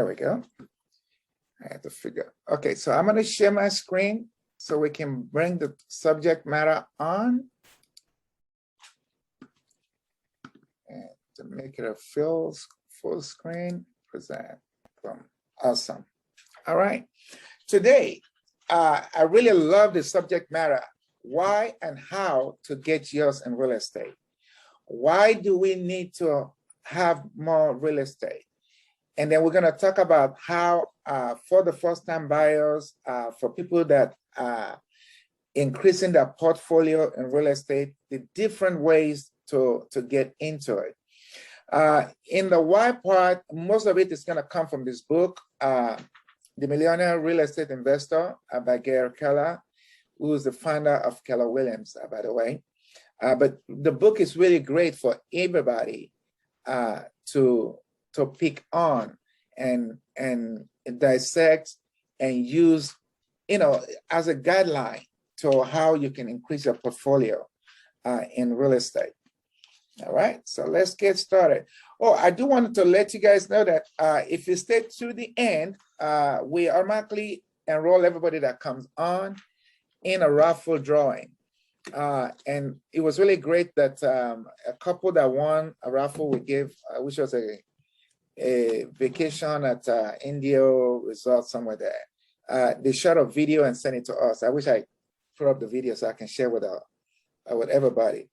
There we go. I have to figure. Okay, so I'm going to share my screen so we can bring the subject matter on. And to make it a full screen, present. Boom. Awesome. All right. Today, I really love the subject matter. Why and how to get yours in real estate. Why do we need to have more real estate? And then we're going to talk about how for the first-time buyers, for people that are increasing their portfolio in real estate, the different ways to get into it. In the why part, most of it is going to come from this book, The Millionaire Real Estate Investor by Gary Keller, who is the founder of Keller Williams, by the way. But the book is really great for everybody to pick on and dissect and use, as a guideline to how you can increase your portfolio in real estate. All right, so let's get started. Oh, I do want to let you guys know that if you stay to the end, we automatically enroll everybody that comes on in a raffle drawing. And it was really great that a couple that won a raffle we gave, which was a vacation at India resort somewhere there. They shot a video and sent it to us. I wish I put up the video so I can share with everybody.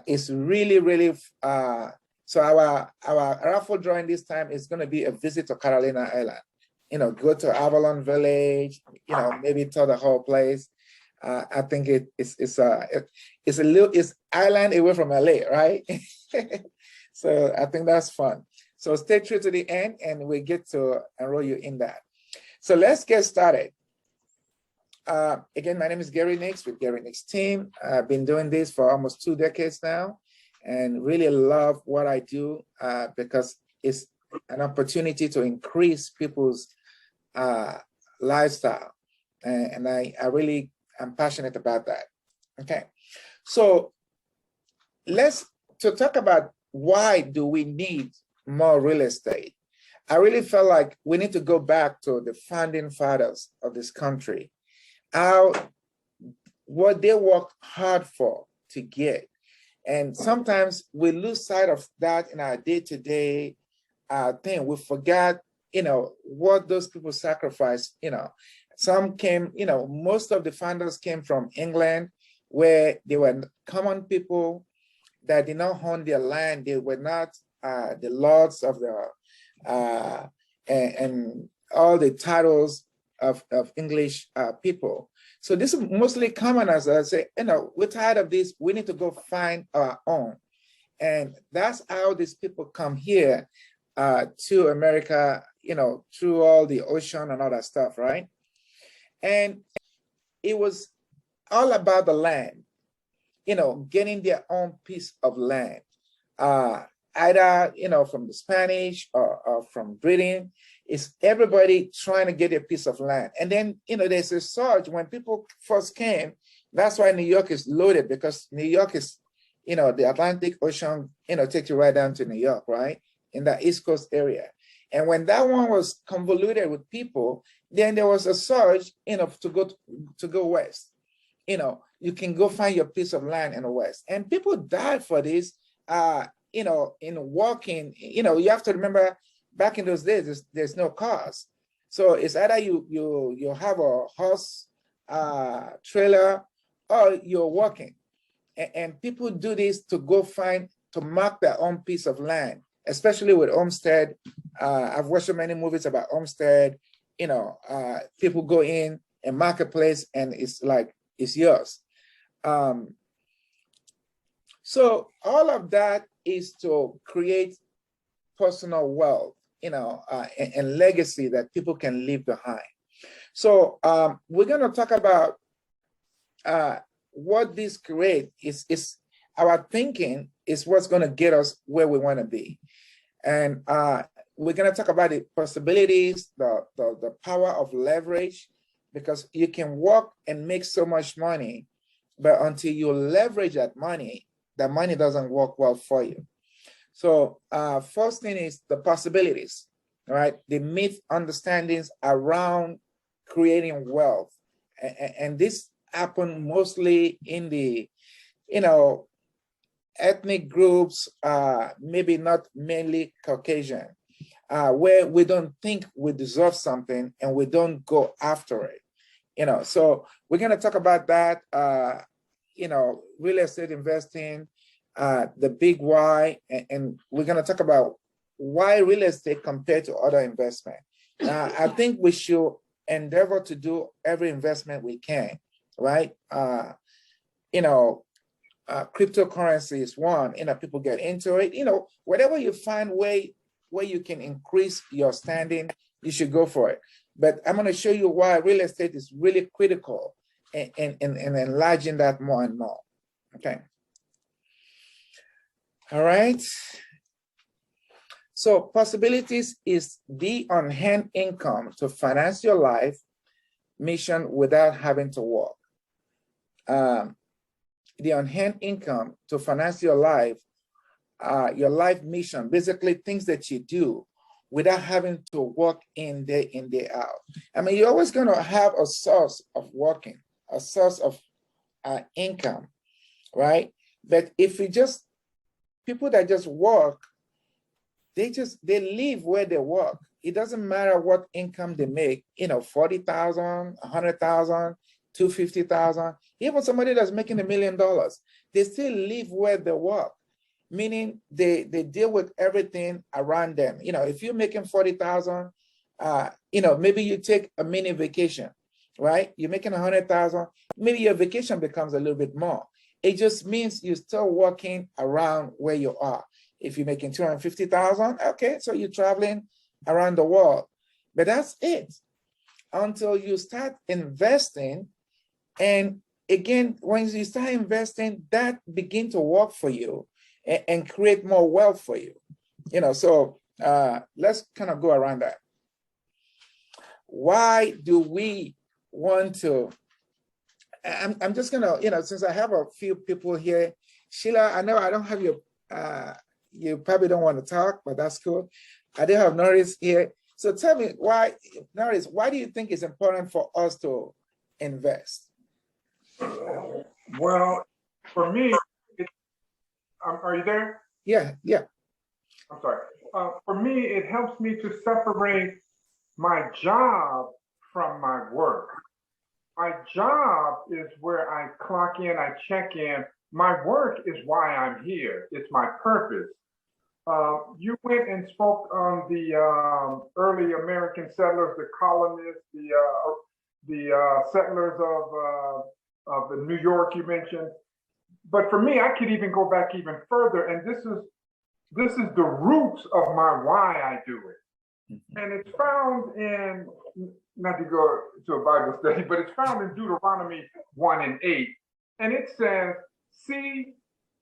It's really, really, so our raffle drawing this time is going to be a visit to Carolina Island. Go to Avalon Village, maybe tour the whole place. I think it's island away from LA, right? So I think that's fun. So stay true to the end and we get to enroll you in that. So let's get started. Again, my name is Gary Nix with Gary Nix team. I've been doing this for almost 2 decades now and really love what I do because it's an opportunity to increase people's lifestyle. And I'm passionate about that. Okay, so to talk about why do we need more real estate. I really felt like we need to go back to the founding fathers of this country, what they worked hard for to get. And sometimes we lose sight of that in our day-to-day thing. We forgot, what those people sacrificed. Some came, most of the founders came from England, where they were common people that did not own their land. They were not the lords of and all the titles of English people. So this is mostly common, as I say, we're tired of this. We need to go find our own. And that's how these people come here to America, through all the ocean and all that stuff, right? And it was all about the land, getting their own piece of land, either, from the Spanish or from Britain. It's everybody trying to get a piece of land. And then, there's a surge when people first came. That's why New York is loaded, because New York is, the Atlantic Ocean, takes you right down to New York, right? In the East Coast area. And when that one was convoluted with people, then there was a surge, to go west. You can go find your piece of land in the west. And people died for this, in walking. You have to remember, back in those days, there's no cars. So it's either you have a horse trailer or you're walking. And people do this to go to mark their own piece of land, especially with Homestead. I've watched so many movies about Homestead. People go in and marketplace and it's like, it's yours. So all of that is to create personal wealth, and legacy that people can leave behind. So we're going to talk about what this creates is our thinking is what's going to get us where we want to be. And we're going to talk about the possibilities, the power of leverage, because you can work and make so much money, but until you leverage that money doesn't work well for you. So first thing is the possibilities. right? The myth understandings around creating wealth. And this happened mostly in the, ethnic groups, maybe not mainly Caucasian, where we don't think we deserve something and we don't go after it. So we're going to talk about that, real estate investing, the big why, and we're going to talk about why real estate compared to other investment. I think we should endeavor to do every investment we can, right? Cryptocurrency is one, people get into it, whatever you find where you can increase your standing, you should go for it. But I'm going to show you why real estate is really critical in enlarging that more and more. Okay. All right. So possibilities is the on-hand income to finance your life mission without having to work. The on-hand income to finance your life mission, basically things that you do without having to work in day out. I mean, you're always going to have a source of working, a source of income, right? But if you just, people that just work, they live where they work. It doesn't matter what income they make, 40,000, 100,000, 250,000, even somebody that's making $1 million, they still live where they work, meaning they deal with everything around them. If you're making 40,000, maybe you take a mini vacation, right? You're making 100,000, maybe your vacation becomes a little bit more. It just means you're still working around where you are. If you're making 250,000, okay, so you're traveling around the world, but that's it until you start investing. And again, when you start investing, that begin to work for you and create more wealth for you. So let's kind of go around that. Why do we want to? I'm just gonna, since I have a few people here, Sheila, I know I don't have your, you probably don't want to talk, but that's cool. I do have Norris here. So tell me why, Norris, why do you think it's important for us to invest? Well, for me, are you there? Yeah. I'm sorry. For me, it helps me to separate my job from my work. My job is where I clock in, I check in. My work is why I'm here. It's my purpose. You went and spoke on the early American settlers, the colonists, the settlers of the New York you mentioned. But for me, I could even go back even further, and this is the roots of my why I do it. And it's found in, not to go to a Bible study, but it's found in Deuteronomy 1:8. And it says, "See,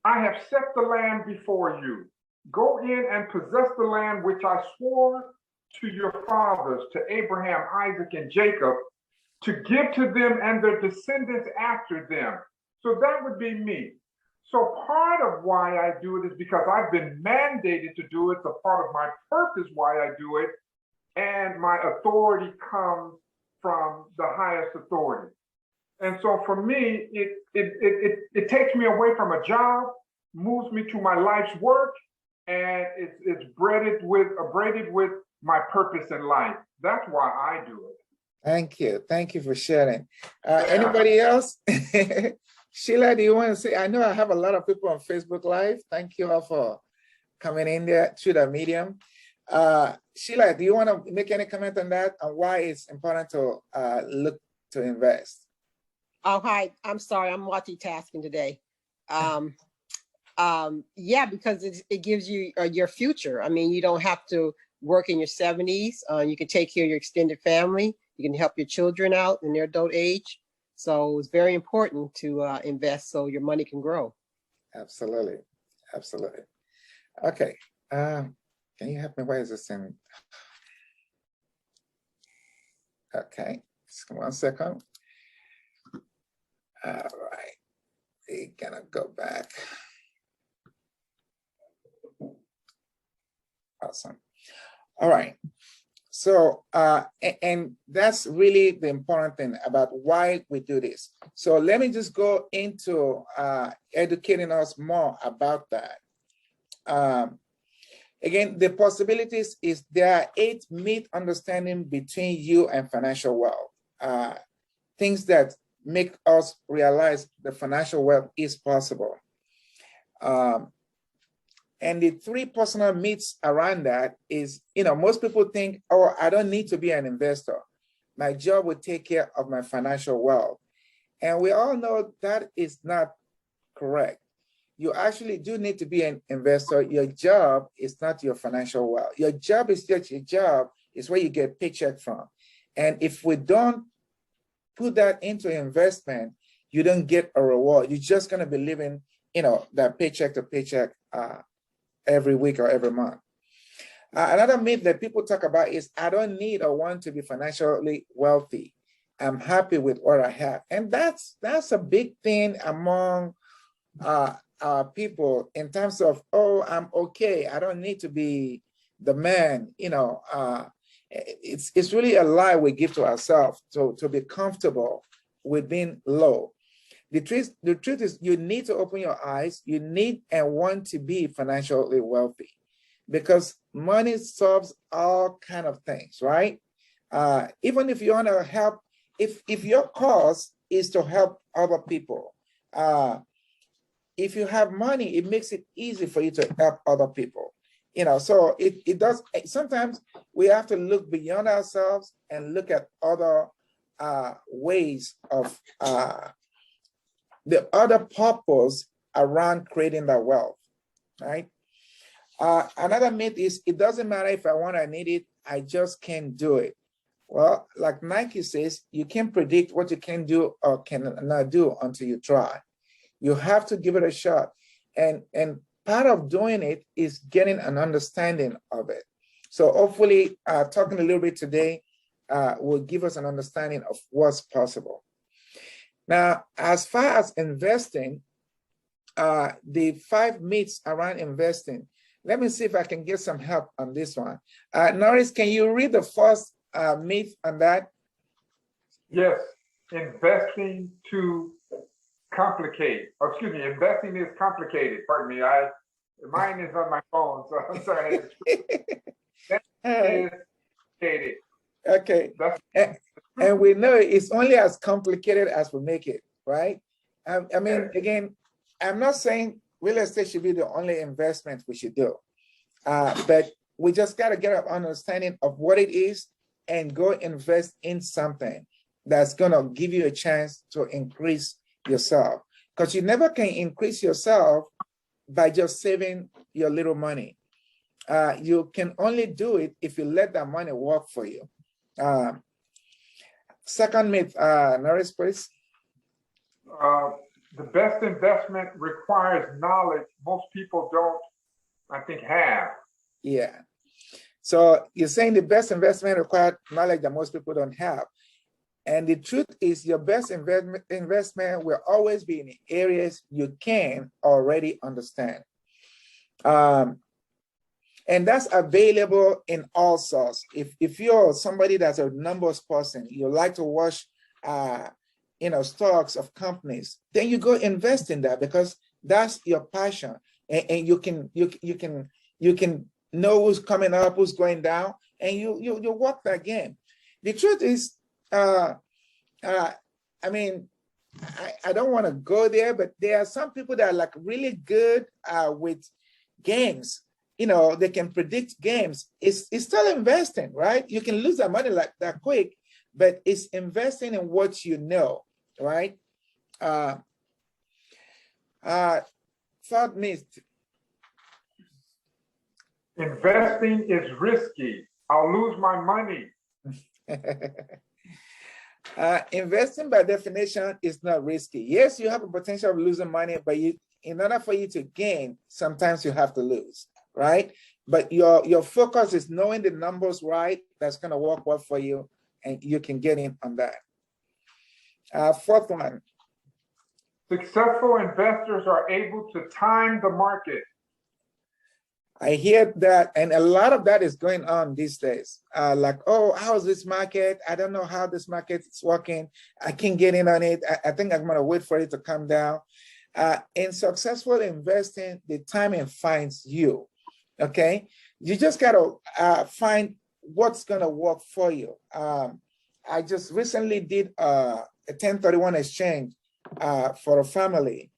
I have set the land before you. Go in and possess the land which I swore to your fathers, to Abraham, Isaac, and Jacob, to give to them and their descendants after them." So that would be me. So part of why I do it is because I've been mandated to do it. It's a part of my purpose why I do it. And my authority comes from the highest authority. And so for me, it takes me away from a job, moves me to my life's work, and it's braided with my purpose in life. That's why I do it. Thank you for sharing. Anybody else? Sheila, do you want to say? I know I have a lot of people on Facebook Live. Thank you all for coming in there through the medium. Sheila, do you want to make any comment on that, on why it's important to look to invest? Oh, hi. I'm sorry. I'm multitasking today. Yeah, because it gives you your future. I mean, you don't have to work in your 70s. You can take care of your extended family. You can help your children out in their adult age. So it's very important to invest so your money can grow. Absolutely. Okay. Can you help me? Why is this in? Okay. Just 1 second. All right. We're gonna go back. Awesome. All right. So, and that's really the important thing about why we do this. So let me just go into educating us more about that. Again, the possibilities is there are 8 myth understanding between you and financial wealth. Things that make us realize the financial wealth is possible. And the 3 personal myths around that is, most people think, oh, I don't need to be an investor. My job will take care of my financial wealth. And we all know that is not correct. You actually do need to be an investor. Your job is not your financial wealth. Your job is just your job. It's where you get paycheck from. And if we don't put that into investment, you don't get a reward. You're just going to be living, that paycheck to paycheck every week or every month. Another myth that people talk about is, I don't need or want to be financially wealthy. I'm happy with what I have. And that's a big thing among people in terms of, oh, I'm okay. I don't need to be the man. It's really a lie we give to ourselves to be comfortable with being low. The truth is you need to open your eyes. You need and want to be financially wealthy, because money solves all kind of things, right? Even if you want to help, if your cause is to help other people, if you have money, it makes it easy for you to help other people. So it does. Sometimes we have to look beyond ourselves and look at other ways of the other purpose around creating that wealth, right? Another myth is, it doesn't matter if I want or need it, I just can't do it. Well, like Nike says, you can't predict what you can do or cannot do until you try. You have to give it a shot. And part of doing it is getting an understanding of it. So hopefully talking a little bit today will give us an understanding of what's possible. Now, as far as investing, the 5 myths around investing, let me see if I can get some help on this one. Norris, can you read the first myth on that? Yes, investing to complicate. Oh, excuse me, investing is complicated. Pardon me. Mine is on my phone, so I'm sorry. That is complicated. Okay. And we know it's only as complicated as we make it, right? I mean, again, I'm not saying real estate should be the only investment we should do, but we just got to get an understanding of what it is and go invest in something that's going to give you a chance to increase yourself, because you never can increase yourself by just saving your little money. You can only do it if you let that money work for you. Second myth, Norris, please. The best investment requires knowledge most people don't, I think, have. Yeah. So you're saying the best investment requires knowledge that most people don't have. And the truth is, your best investment will always be in areas you can already understand. And that's available in all sorts. If you're somebody that's a numbers person, you like to watch stocks of companies, then you go invest in that, because that's your passion. And you can know who's coming up, who's going down, and you walk that game. The truth is, I mean, I don't want to go there, but there are some people that are like really good with games. They can predict games. It's still investing, right? You can lose that money like that quick, but it's investing in what you know, right? Third myth. Investing is risky. I'll lose my money. Investing by definition is not risky. Yes, you have a potential of losing money, but in order for you to gain, sometimes you have to lose, right? But your focus is knowing the numbers right. That's going to work well for you, and you can get in on that. Fourth one. Successful investors are able to time the market. I hear that, and a lot of that is going on these days. Like, oh, how's this market? I don't know how this market is working. I can't get in on it. I think I'm going to wait for it to come down. In successful investing, the timing finds you. Okay, you just got to find what's going to work for you. I just recently did a 1031 exchange for a family.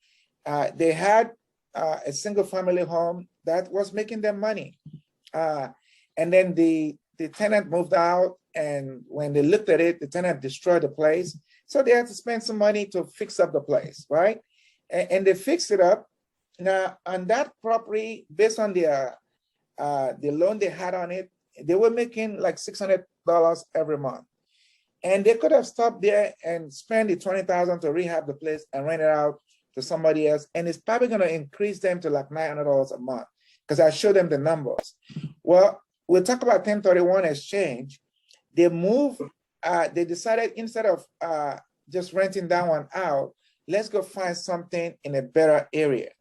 They had a single family home that was making them money. And then the tenant moved out, and when they looked at it, the tenant destroyed the place. So they had to spend some money to fix up the place, right? And they fixed it up. Now, on that property, based on the loan they had on it, they were making like $600 every month. And they could have stopped there and spent the $20,000 to rehab the place and rent it out to somebody else. And it's probably going to increase them to like $900 a month, because I showed them the numbers. Well, we'll talk about 1031 exchange. They moved, they decided instead of just renting that one out, let's go find something in a better area.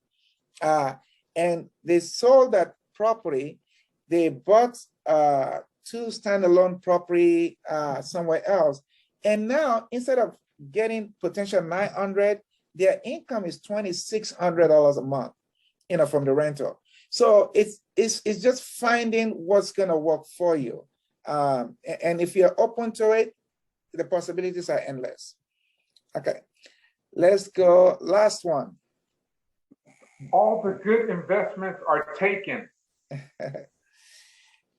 And they sold that property. They bought 2 standalone property somewhere else. And now, instead of getting potential $900, their income is $2,600 a month, from the rental. So it's just finding what's gonna work for you. And if you're open to it, the possibilities are endless. Okay, let's go, last one. All the good investments are taken.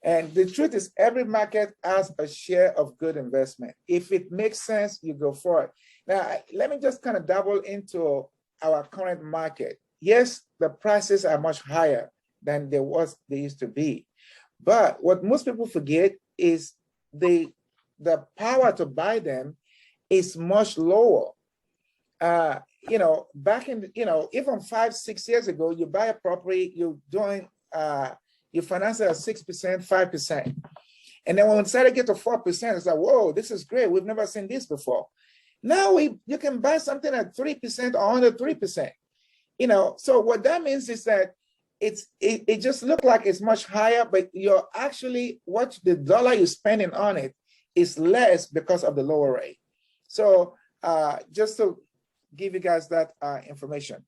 And the truth is, every market has a share of good investment. If it makes sense, you go for it. Now, let me just kind of double into our current market. Yes, the prices are much higher than they used to be. But what most people forget is the power to buy them is much lower. Back in, even 5-6 years ago, you buy a property, you're doing, you finance it at 6%, 5%. And then when we started to get to 4%, it's like, whoa, this is great. We've never seen this before. Now you can buy something at 3% or under 3%. So what that means is that it just looks like it's much higher, but you're actually, what the dollar you're spending on it is less because of the lower rate. So just to give you guys that information.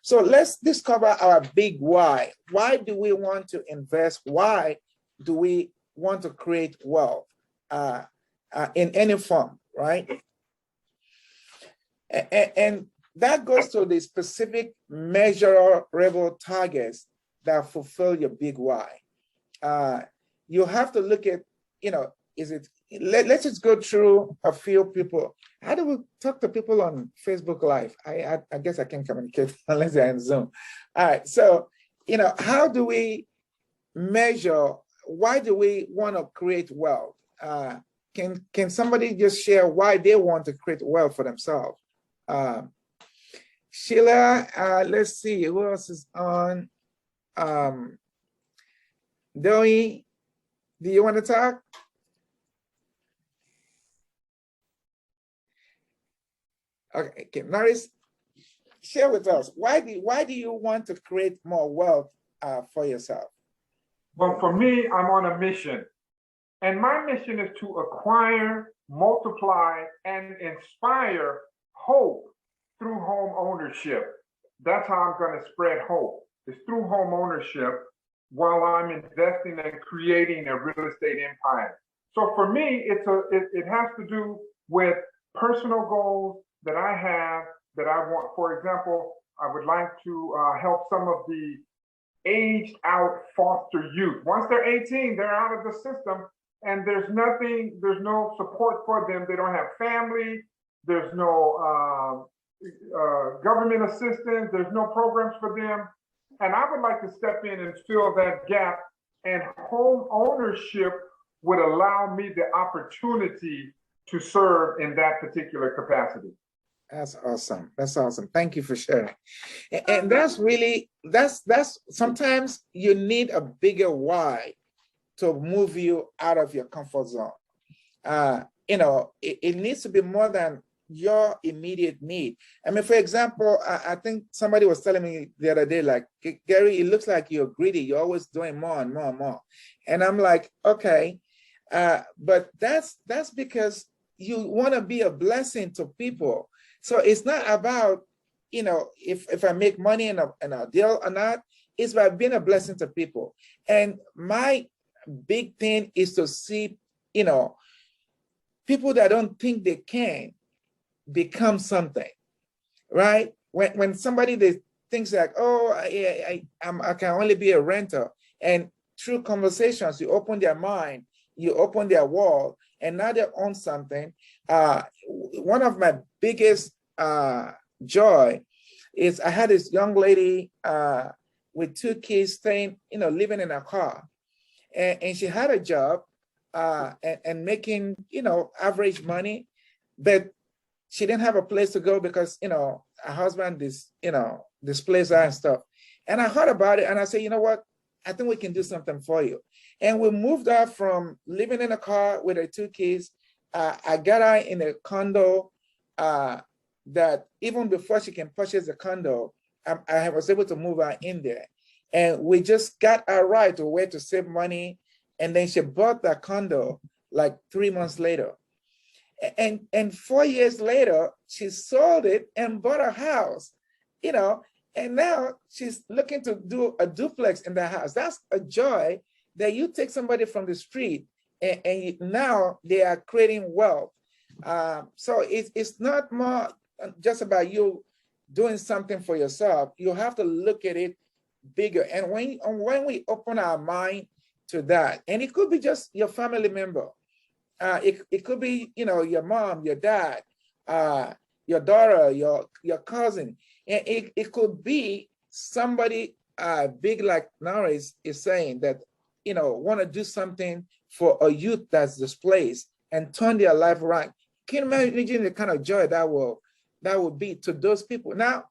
So let's discover our big why. Why do we want to invest? Why do we want to create wealth in any form, right? And that goes to the specific measurable targets that fulfill your big why. You have to look at, let's just go through a few people. How do we talk to people on Facebook Live? I guess I can communicate unless they're in Zoom. All right, so, how do we measure, why do we want to create wealth? Can somebody just share why they want to create wealth for themselves? Sheila, let's see, who else is on? Doi, do you want to talk? Okay, Norris, share with us, why do you want to create more wealth for yourself? Well, for me, I'm on a mission. And my mission is to acquire, multiply, and inspire hope through home ownership. That's how I'm going to spread hope. It's through home ownership while I'm investing and creating a real estate empire. So for me, it has to do with personal goals that I have that I want. For example, I would like to help some of the aged out foster youth. Once they're 18, they're out of the system, and there's no support for them. They don't have family. There's no government assistance. There's no programs for them. And I would like to step in and fill that gap, and home ownership would allow me the opportunity to serve in that particular capacity. That's awesome. That's awesome. Thank you for sharing. And that's really, that's sometimes you need a bigger why to move you out of your comfort zone. It needs to be more than your immediate need. I mean, for example, I think somebody was telling me the other day, like, Gary, it looks like you're greedy. You're always doing more and more and more. And I'm like, okay, but that's because you want to be a blessing to people. So it's not about, you know, if I make money in a deal or not. It's about being a blessing to people. And my big thing is to see, you know, people that don't think they can become something, right? When somebody that thinks like, oh, I can only be a renter, and through conversations, you open their mind, you open their world, and now they own something. One of my biggest joy is I had this young lady with 2 kids staying, you know, living in a car, and she had a job and making, you know, average money, but she didn't have a place to go because, you know, her husband is, you know, displays her and stuff. And I heard about it and I said, you know what? I think we can do something for you. And we moved her from living in a car with her 2 kids. I got her in a condo that even before she can purchase the condo, I was able to move her in there. And we just got her right to where to save money. And then she bought that condo like 3 months later. And 4 years later, she sold it and bought a house, you know, and now she's looking to do a duplex in the house. That's a joy that you take somebody from the street and now they are creating wealth. So it's not more just about you doing something for yourself. You have to look at it bigger. And when we open our mind to that, and it could be just your family member, it could be, you know, your mom, your dad, your daughter, your cousin, and it could be somebody big like Norris is saying that, you know, want to do something for a youth that's displaced and turn their life around. Can you imagine the kind of joy that will be to those people? Now,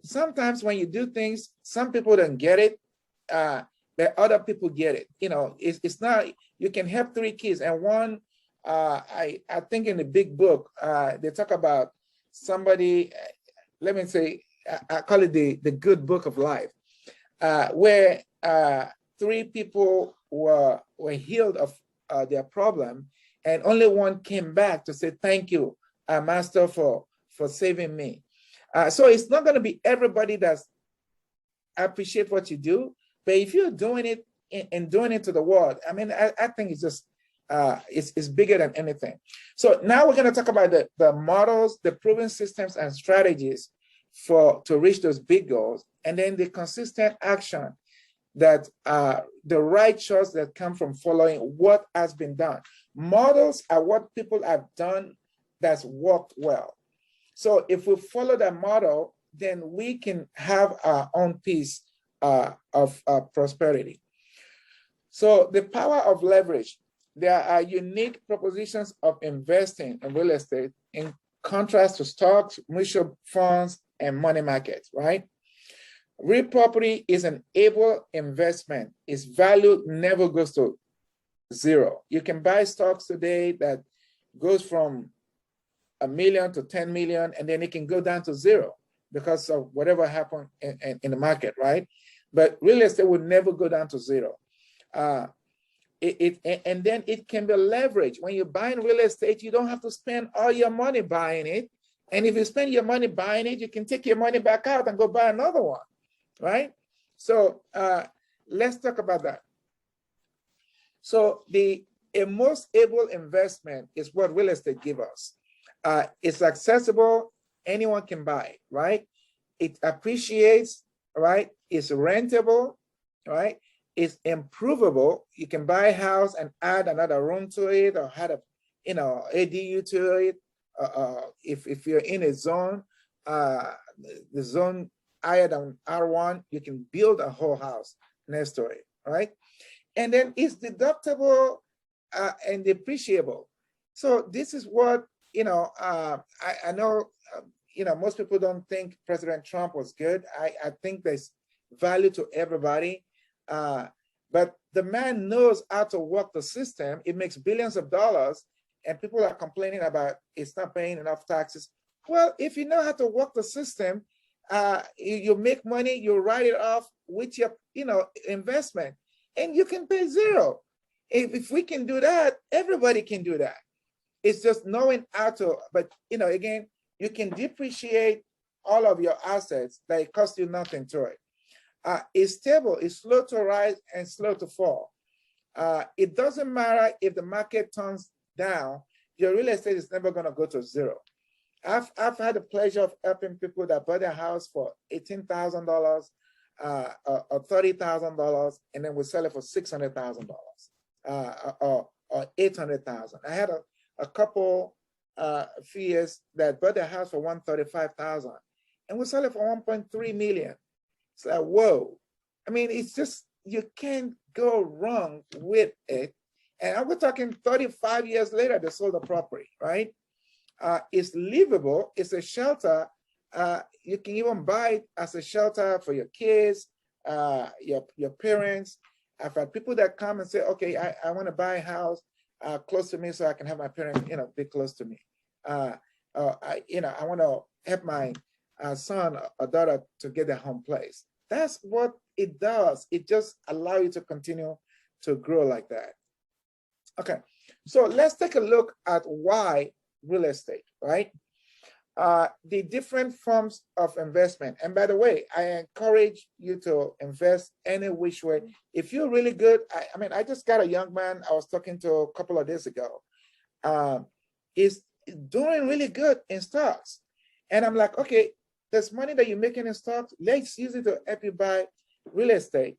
sometimes when you do things, some people don't get it, but other people get it. You know, it's not, you can help 3 kids and one, I think in the big book, they talk about somebody, let me say, I call it the good book of life, where 3 people were healed of their problem, and only one came back to say, thank you, Master, for saving me. So it's not going to be everybody that's appreciate what you do, but if you're doing it and doing it to the world, I mean, I think it's just, it's bigger than anything. So now we're going to talk about the models, the proven systems and strategies to reach those big goals, and then the consistent action that the right choice that come from following what has been done. Models are what people have done that's worked well. So if we follow that model, then we can have our own piece of prosperity. So the power of leverage. There are unique propositions of investing in real estate in contrast to stocks, mutual funds, and money markets, right? Real property is an able investment. Its value never goes to zero. You can buy stocks today that goes from $1 million to 10 million, and then it can go down to zero because of whatever happened in the market, right? But real estate would never go down to zero. And then it can be leveraged. When you're buying real estate, you don't have to spend all your money buying it. And if you spend your money buying it, you can take your money back out and go buy another one, right? So let's talk about that. So a most able investment is what real estate gives us. It's accessible, anyone can buy it, right? It appreciates, right? It's rentable, right? It's improvable. You can buy a house and add another room to it or add a, ADU to it. If you're in a zone, the zone higher than R1, you can build a whole house next to it, right? And then it's deductible and depreciable. So this is what, I know, most people don't think President Trump was good. I think there's value to everybody. But the man knows how to work the system. It makes billions of dollars, and people are complaining about it's not paying enough taxes. Well, if you know how to work the system, you make money, you write it off with your, investment, and you can pay zero. If we can do that, everybody can do that. It's just knowing how to, but again, you can depreciate all of your assets that it costs you nothing to it. It's stable, it's slow to rise and slow to fall. It doesn't matter if the market turns down, your real estate is never going to go to zero. I've had the pleasure of helping people that bought their house for $18,000 or $30,000, and then we sell it for $600,000 or $800,000. I had a couple few years that bought their house for $135,000, and we sell it for $1.3 million. It's like, whoa! I mean, it's just, you can't go wrong with it. And we're talking 35 years later, they sold the property, right? It's livable. It's a shelter. You can even buy it as a shelter for your kids, your parents. I've had people that come and say, okay, I want to buy a house close to me so I can have my parents, be close to me. I want to help my son or daughter to get their home place. That's what it does. It just allows you to continue to grow like that. Okay, so let's take a look at why real estate, right? The different forms of investment. And by the way, I encourage you to invest any which way. If you're really good, I just got a young man I was talking to a couple of days ago. Is doing really good in stocks. And I'm like, okay, there's money that you're making in stocks. Let's use it to help you buy real estate.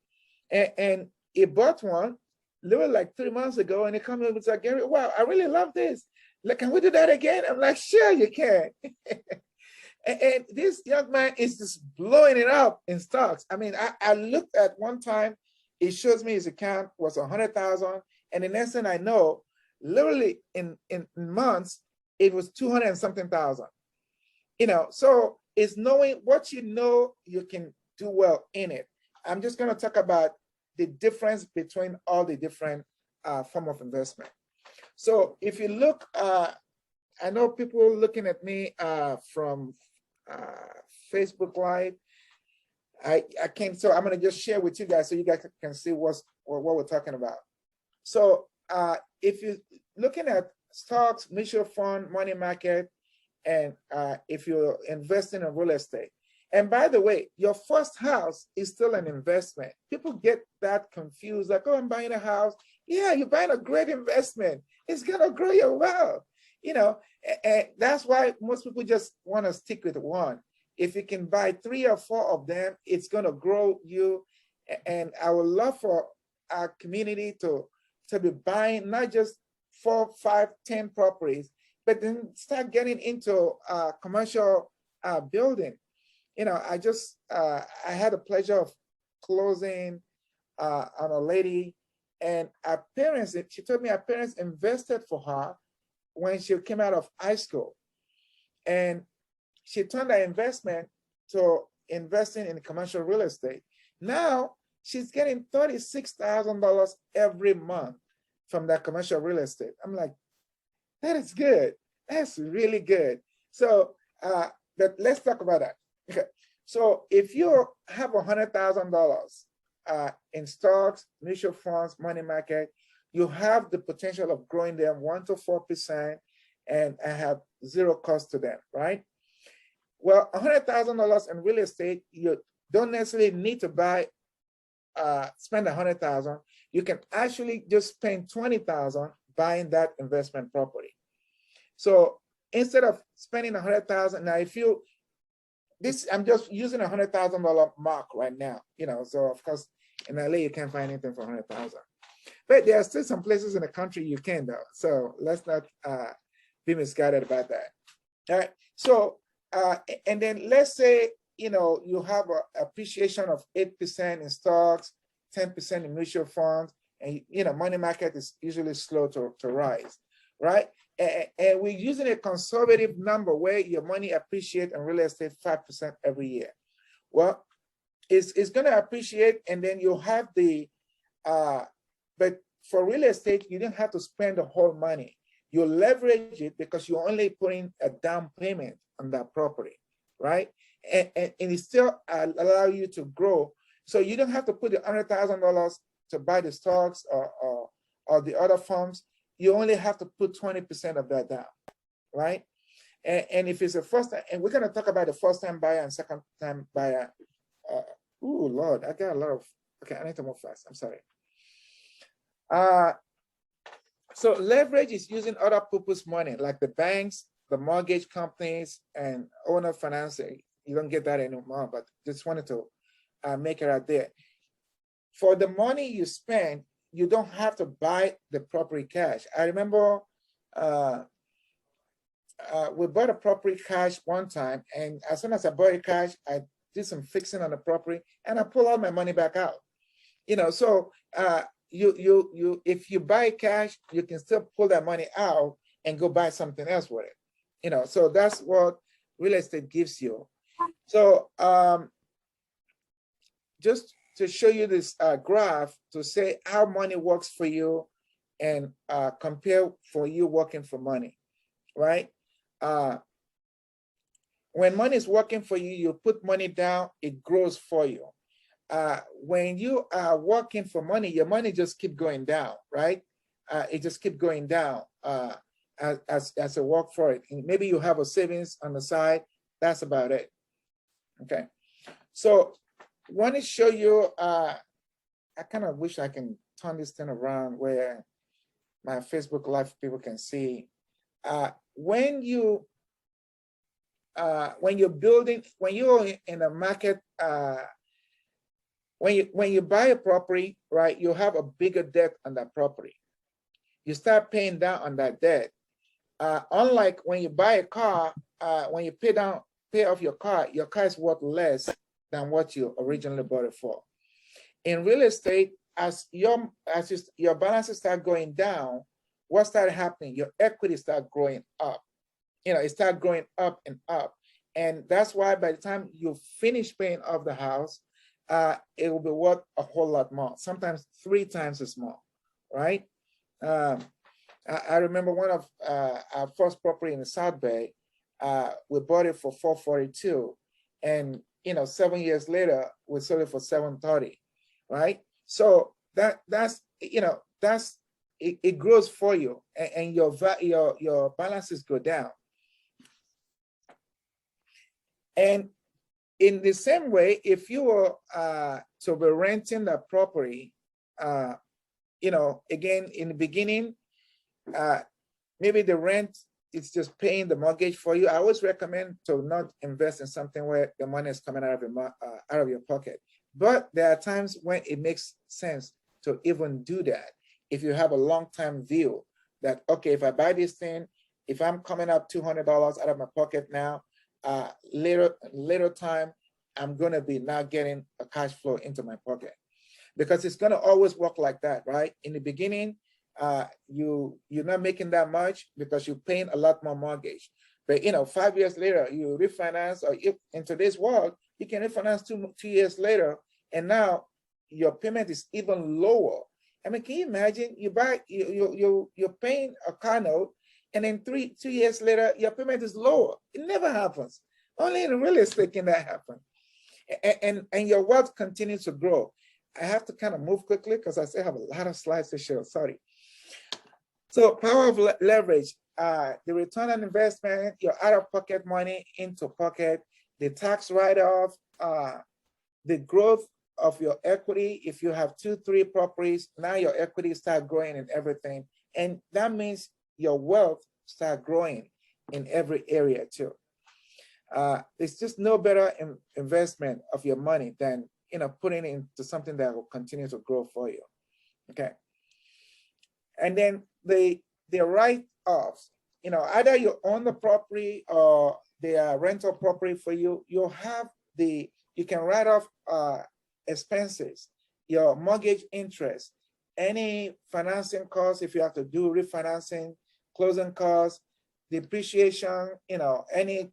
And he bought one literally like 3 months ago, and he come in with like, Gary, wow, I really love this. Like, can we do that again? I'm like, sure you can. and this young man is just blowing it up in stocks. I mean, I looked at one time, it shows me his account was 100,000. And the next thing I know, literally in months, it was 200 and something thousand. So it's knowing what you can do well in it. I'm just going to talk about the difference between all the different form of investment. So if you look, I know people looking at me from Facebook Live. I can't, so I'm going to just share with you guys so you guys can see what we're talking about. So if you're looking at stocks, mutual fund, money market, and if you're investing in real estate. And by the way, your first house is still an investment. People get that confused, like, oh, I'm buying a house. Yeah, you're buying a great investment. It's gonna grow your wealth, and that's why most people just want to stick with one. If you can buy 3 or 4 of them, it's gonna grow you. And I would love for our community to be buying not just 4, 5, 10 properties, but then start getting into commercial building. I had the pleasure of closing on a lady, and her parents, she told me her parents invested for her when she came out of high school. And she turned her investment to investing in commercial real estate. Now she's getting $36,000 every month from that commercial real estate. I'm like, that is good. That's really good. So, but let's talk about that. Okay. So if you have $100,000 in stocks, mutual funds, money market, you have the potential of growing them 1 to 4% and have zero cost to them, right? Well, $100,000 in real estate, you don't necessarily need to spend $100,000. You can actually just spend $20,000 buying that investment property. So instead of spending $100,000, now I'm just using $100,000 mark right now, so of course in LA you can't find anything for $100,000, but there are still some places in the country you can though. So let's not be misguided about that. All right. So and then let's say you have an appreciation of 8% in stocks, 10% in mutual funds, and money market is usually slow to rise, right? And we're using a conservative number where your money appreciates in real estate 5% every year. Well, it's going to appreciate, and then you have but for real estate, you don't have to spend the whole money. You leverage it because you're only putting a down payment on that property, right? And it still allow you to grow. So you don't have to put the $100,000 to buy the stocks or the other funds. You only have to put 20% of that down, right? And if it's a first time, and we're going to talk about the first time buyer and second time buyer. Oh Lord, I got a lot of, okay, I need to move fast. I'm sorry. So leverage is using other people's money, like the banks, the mortgage companies, and owner financing. You don't get that anymore, but just wanted to make it out there. For the money you spend, you don't have to buy the property cash. I remember we bought a property cash one time, and as soon as I bought it cash, I did some fixing on the property, and I pull all my money back out. You know, so you if you buy cash, you can still pull that money out and go buy something else with it. You know, so that's what real estate gives you. So just to show you this graph to say how money works for you and compare for you working for money, right? When money is working for you, you put money down, it grows for you. When you are working for money, your money just keep going down, right? It just keep going down as a work for it. And maybe you have a savings on the side. That's about it. Okay. So want to show you, I kind of wish I can turn this thing around where my Facebook Live people can see. When you're building, when you're in a market, when you buy a property, right, you have a bigger debt on that property. You start paying down on that debt. Unlike when you buy a car, when you pay off your car is worth less than what you originally bought it for. In real estate, as your balances start going down, what started happening? Your equity start growing up. You know, it start growing up and up. And that's why by the time you finish paying off the house, it will be worth a whole lot more, sometimes 3 times as more, right? I remember one of our first property in the South Bay, we bought it for $442, and 7 years later we sold it for $730, right? So that's it grows for you, and your balances go down. And in the same way, if you were to be renting the property, again, in the beginning, maybe the rent is just paying the mortgage for you. I always recommend to not invest in something where the money is coming out of your pocket. But there are times when it makes sense to even do that. If you have a long-term view that, okay, if I buy this thing, if I'm coming up $200 out of my pocket now, later time, I'm going to be now getting a cash flow into my pocket, because it's going to always work like that, right? In the beginning, you're not making that much because you're paying a lot more mortgage. But 5 years later, you refinance, or if in today's world, you can refinance two years later, and now your payment is even lower. I mean, can you imagine? You're paying a car note, and then 2 years later, your payment is lower. It never happens. Only in real estate can that happen. And your wealth continues to grow. I have to kind of move quickly because I still have a lot of slides to show. Sorry. So power of leverage, the return on investment, your out-of-pocket money into pocket, the tax write-off, the growth of your equity. If you have 2-3 properties, now your equity start growing in everything. And that means your wealth start growing in every area too. It's just no better investment of your money than putting it into something that will continue to grow for you. Okay. And then the write-offs, either you own the property or they are rental property for you. You can write off expenses, your mortgage interest, any financing costs if you have to do refinancing, closing costs, depreciation, any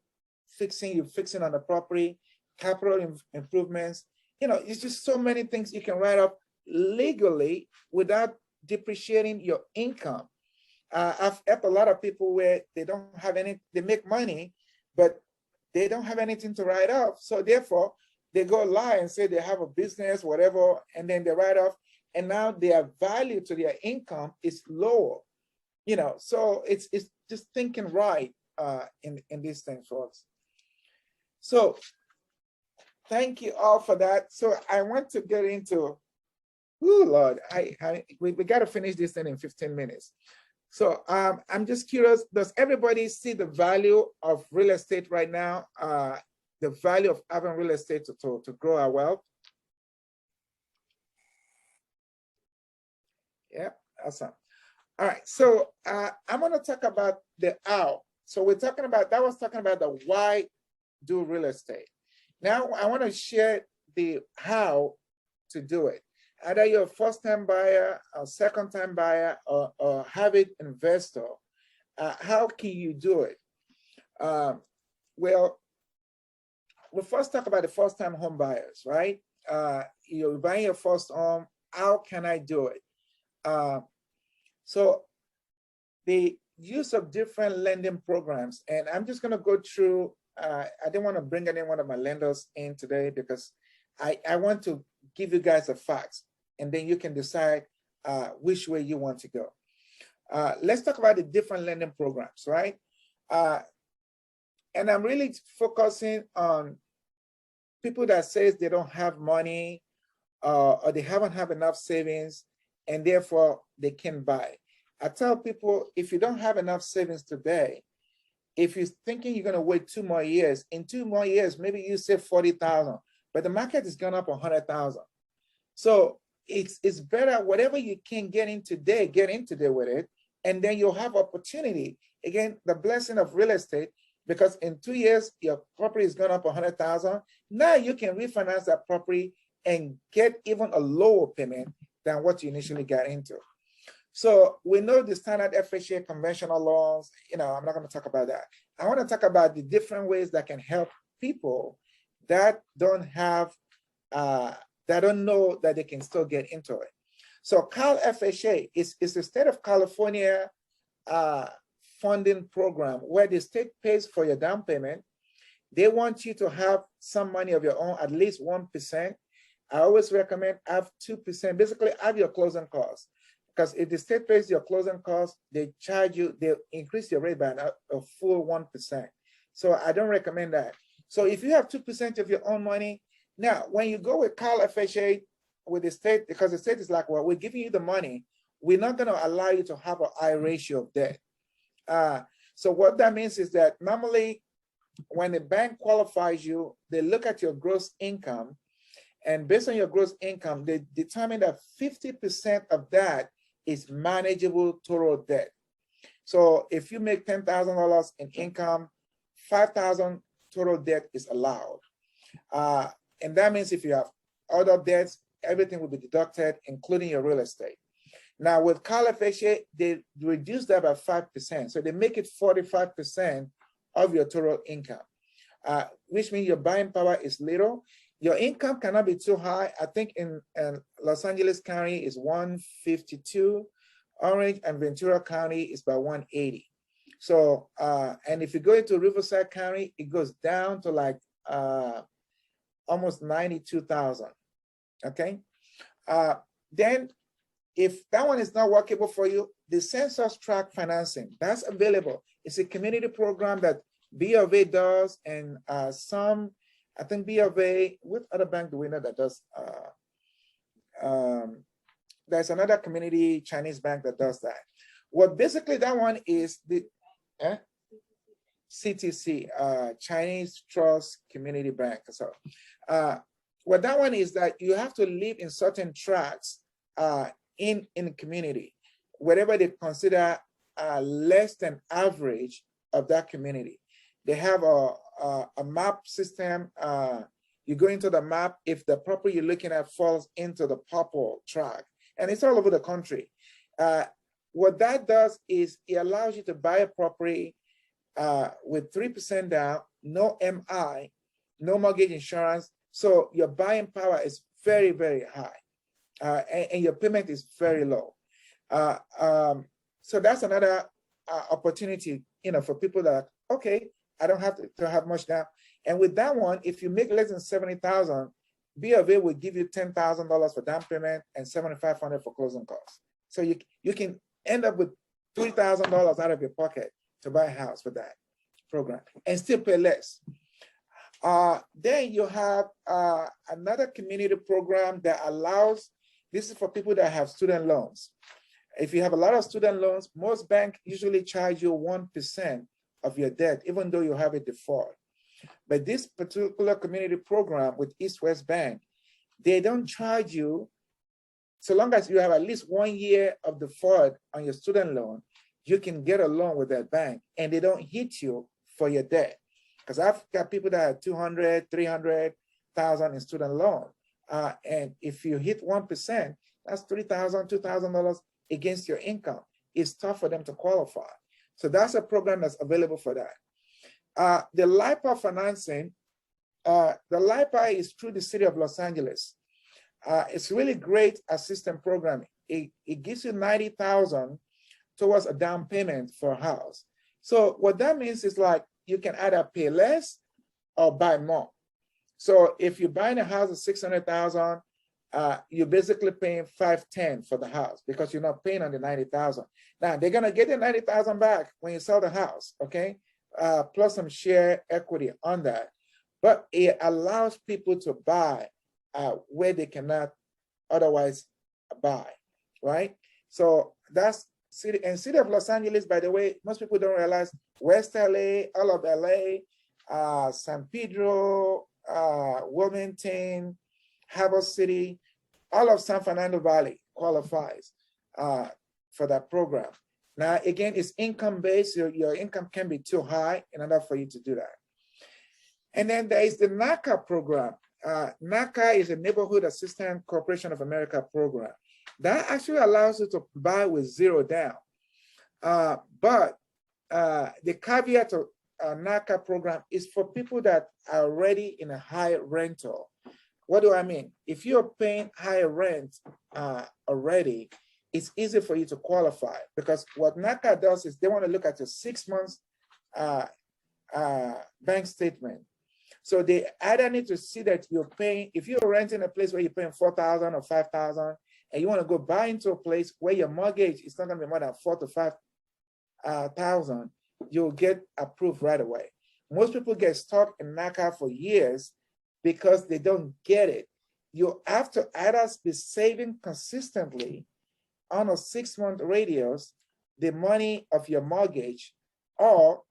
fixing on the property, capital improvements. It's just so many things you can write off legally without depreciating your income. I've helped a lot of people where they don't have any, they make money, but they don't have anything to write off. So therefore, they go lie and say they have a business, whatever, and then they write off, and now their value to their income is lower. You know, so it's just thinking right in these things, folks. So thank you all for that. So I want to get into, oh Lord, we got to finish this thing in 15 minutes. So I'm just curious, does everybody see the value of real estate right now? The value of having real estate to grow our wealth? Yeah, awesome. All right, so I'm gonna talk about the how. So we're talking about, that was talking about the why do real estate. Now I wanna share the how to do it. Either you're a first-time buyer, a second-time buyer, or habit investor, how can you do it? Well, we'll first talk about the first-time home buyers, right? You're buying your first home, how can I do it? So the use of different lending programs, and I'm just gonna go through, I didn't wanna bring any one of my lenders in today because I want to give you guys the facts, and then you can decide which way you want to go. Let's talk about the different lending programs, right? And I'm really focusing on people that says they don't have money or they haven't have enough savings and therefore they can buy. I tell people, if you don't have enough savings today, if you're thinking you're gonna wait 2 more years, in 2 more years, maybe you save 40,000, but the market is gone up 100,000. So it's better, whatever you can get in today with it, and then you'll have opportunity. Again, the blessing of real estate, because in 2 years, your property is gone up 100,000. Now you can refinance that property and get even a lower payment than what you initially got into. So we know the standard FHA conventional loans, you know, I'm not going to talk about that. I want to talk about the different ways that can help people that don't have, that don't know that they can still get into it. So Cal FHA is the state of California funding program where the state pays for your down payment. They want you to have some money of your own, at least 1%. I always recommend have 2%, basically have your closing costs. Because if the state pays your closing costs, they charge you, they increase your rate by a full 1%. So I don't recommend that. So if you have 2% of your own money, now when you go with Cal FHA with the state, because the state is like, well, we're giving you the money, we're not going to allow you to have a high ratio of debt. So what that means is that normally when the bank qualifies you, they look at your gross income, and based on your gross income, they determine that 50% of that is manageable total debt. So if you make $10,000 in income, 5,000 total debt is allowed. And that means if you have other debts, everything will be deducted, including your real estate. Now with Cal FHA, they reduce that by 5%. So they make it 45% of your total income, which means your buying power is little. Your income cannot be too high. I think in Los Angeles County is 152. Orange and Ventura County is about 180. So, and if you go into Riverside County, it goes down to like almost 92,000, okay? Then if that one is not workable for you, the census tract financing, that's available. It's a community program that B of A does, and some, I think B of A, what other bank do we know that does? There's another community Chinese bank that does that. Well, basically that one is the CTC, Chinese Trust Community Bank. So what that one is that you have to live in certain tracts in the community, whatever they consider less than average of that community. They have a map system. You go into the map, if the property you're looking at falls into the purple tract, and it's all over the country. What that does is it allows you to buy a property with 3% down, no MI, no mortgage insurance. So your buying power is very, very high, and your payment is very low. So that's another opportunity, for people that, okay, I don't have to have much down. And with that one, if you make less than 70,000, B of A will give you $10,000 for down payment and $7,500 for closing costs. So you can end up with $3,000 out of your pocket to buy a house with that program and still pay less. Then you have another community program that allows, this is for people that have student loans. If you have a lot of student loans, most banks usually charge you 1% of your debt, even though you have a default. But this particular community program with East West Bank, they don't charge you, so long as you have at least 1 year of default on your student loan, you can get a loan with that bank and they don't hit you for your debt. Because I've got people that have 200, 300,000 in student loan. And if you hit 1%, that's $3,000, $2,000 against your income. It's tough for them to qualify. So that's a program that's available for that. The LIPA financing, the LIPA is through the city of Los Angeles. It's really great assistance program. It gives you $90,000 towards a down payment for a house. So what that means is like you can either pay less or buy more. So if you're buying a house of $600,000, you're basically paying $510 for the house because you're not paying on the $90,000. Now they're gonna get the $90,000 back when you sell the house, okay? Plus some share equity on that. But it allows people to buy where they cannot otherwise buy, right? So that's city of Los Angeles, by the way, most people don't realize West LA, all of LA, San Pedro, Wilmington, Harbor City, all of San Fernando Valley qualifies for that program. Now, again, it's income-based. Your income can be too high in order for you to do that. And then there is the NACA program. NACA is a Neighborhood Assistance Corporation of America program. That actually allows you to buy with zero down. But the caveat to NACA program is for people that are already in a high rental. What do I mean? If you're paying higher rent already, it's easy for you to qualify because what NACA does is they want to look at your 6 months bank statement. So they either need to see that you're paying, if you're renting a place where you're paying $4,000 or $5,000, and you want to go buy into a place where your mortgage is not going to be more than $4,000 to $5,000, you'll get approved right away. Most people get stuck in NACA for years because they don't get it. You have to either be saving consistently on a 6-month radius the money of your mortgage, or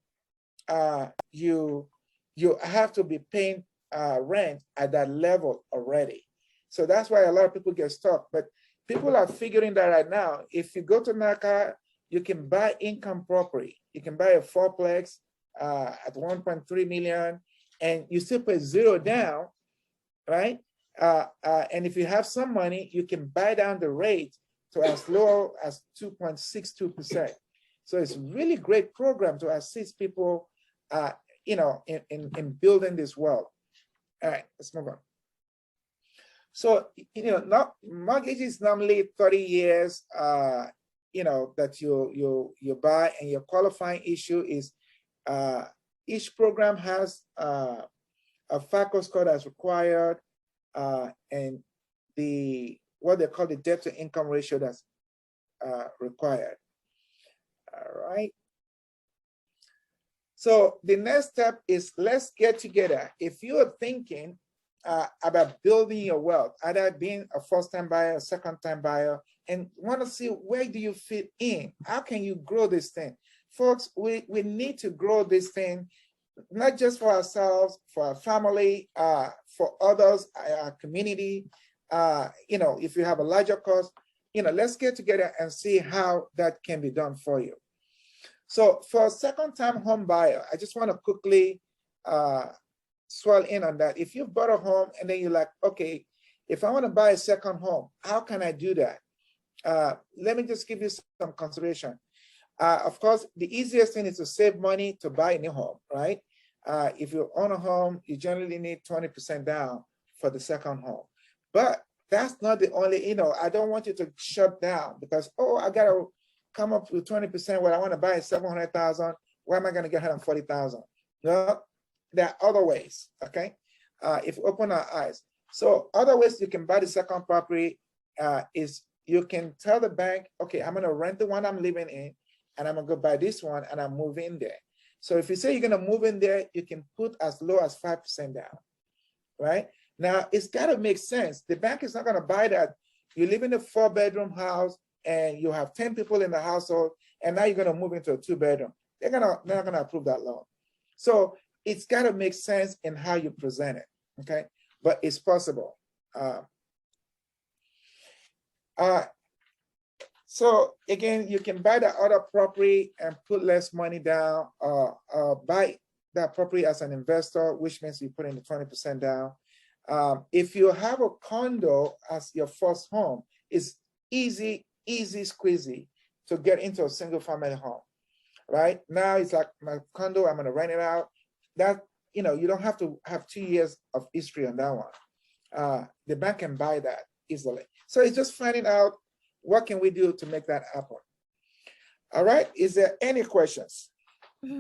you have to be paying rent at that level already. So that's why a lot of people get stuck. But people are figuring that right now. If you go to NACA, you can buy income property. You can buy a fourplex at 1.3 million, and you still pay zero down, right? And if you have some money, you can buy down the rate to as low as 2.62%. So it's a really great program to assist people, in building this wealth. All right, let's move on. So, mortgage is normally 30 years, that you buy, and your qualifying issue is each program has a FICO score that's required, and what they call the debt to income ratio that's required. All right. So the next step is let's get together. If you are thinking about building your wealth, either being a first-time buyer, a second-time buyer, and want to see where do you fit in, how can you grow this thing? Folks, we need to grow this thing, not just for ourselves, for our family, for others, our community. If you have a larger cost, let's get together and see how that can be done for you. So for a second-time home buyer, I just want to quickly swell in on that. If you've bought a home and then you're like, okay, if I want to buy a second home, how can I do that? Let me just give you some consideration. Of course, the easiest thing is to save money to buy a new home, right? If you own a home, you generally need 20% down for the second home. But that's not the only, I don't want you to shut down because, oh, I got to come up with 20%, what I want to buy is 700,000. Where am I going to get 140,000? No, there are other ways, okay? If we open our eyes. So other ways you can buy the second property is you can tell the bank, okay, I'm going to rent the one I'm living in, and I'm going to go buy this one, and I'm moving there. So if you say you're going to move in there, you can put as low as 5% down, right? Now, it's got to make sense. The bank is not going to buy that. You live in a 4-bedroom house, and you have 10 people in the household, and now you're going to move into a 2-bedroom. They're not going to approve that loan. So it's got to make sense in how you present it, okay? But it's possible. So again, you can buy the other property and put less money down, buy that property as an investor, which means you put in the 20% down. If you have a condo as your first home, it's easy squeezy to get into a single family home, right? Now it's like my condo, I'm gonna rent it out. That, you know, you don't have to have 2 years of history on that one. The bank can buy that easily. So it's just finding out what can we do to make that happen. All right, is there any questions?